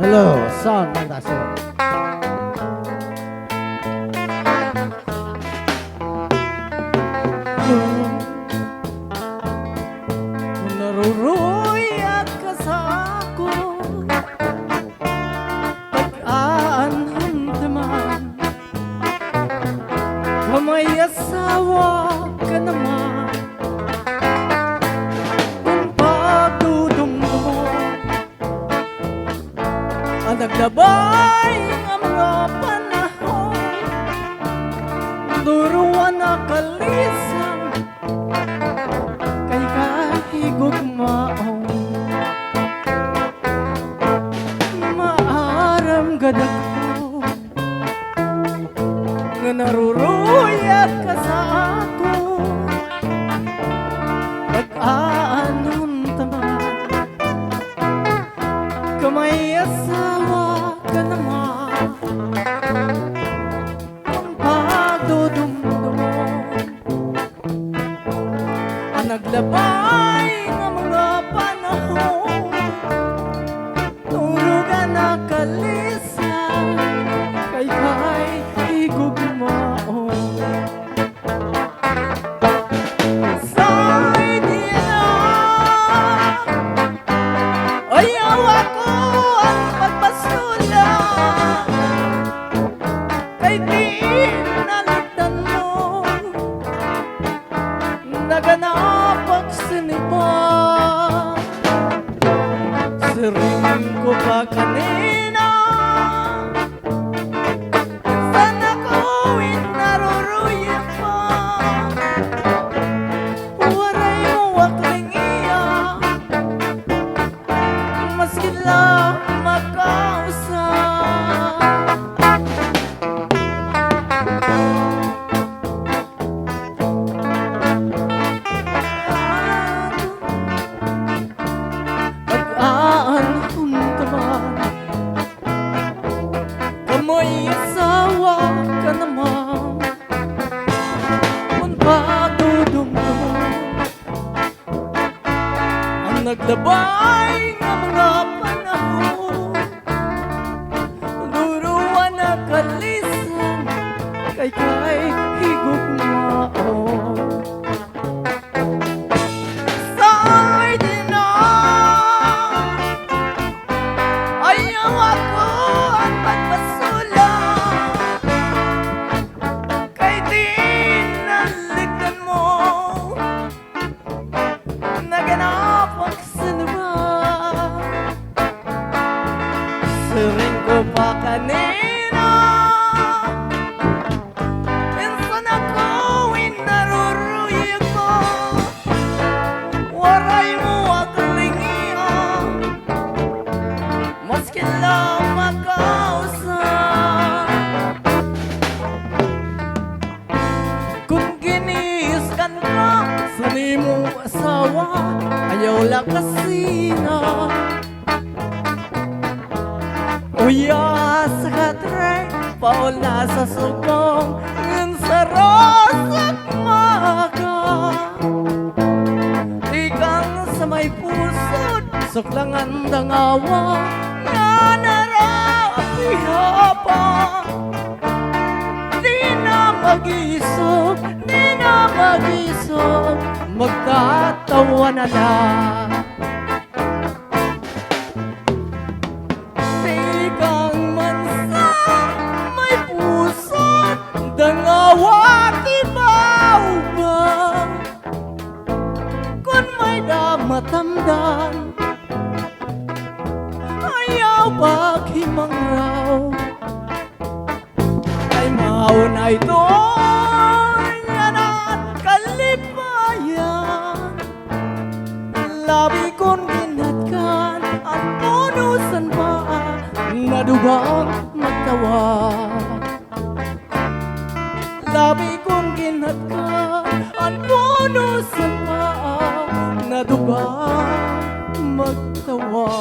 Hello, sound fantastic. Naruruya ka sa ako, pag-aanhan naman, may asawa ka naman. Kung pagdudumdum ang naglabay ang mga panahon, duruan na kalisang kay kahigugmaong maaram gadag ko nga naruruyag ka sa ako, pag-aanon taman kamay asawa ka naman. Ang pagdudumdumon ang naglabay ng mga panahon, turugan na kalisang kay higugmaon. Sa'y di na ayaw ako ang magpasula, kay di naligtan mo naganap ang sinipa. Siring ko pa kanina, sana ko'y naruruyan pa. Waray mo wakling iya, maski lang makausap. Pag-aanon taman kamoy asawa ka naman. Kung pagdudumdum ang naglabay ng mga panahon, duruan na kalisang kay higugmaon. Sa'y di na ayaw ako ang pagpasula, kay di naligtan mo naganap ang sinura. Siring ko pa kanina, minsan ako'y naruruyag ko. Waray mo akling iya, maski lang makausap. Kung giniiskan ka sa nimong asawa, ayaw lang kasi na uya sa katre, paula sa sugong ngun sa rosak maga. Ikang sa may pusod, suklangan dangawa nga narapihapa. Di na mag-isog, di na mag-isog, magkatawa na lang. Ikang mansa may pusod, dangawa tibaw ba? Kung may damatamdan, ayaw paghimang raw. Ay mauna ito yanan kalipayan, labi kong ginatkan ang punusan pa nadugang magtawa. Labi kong ginatkan ang punusan pa nadugang magtawa.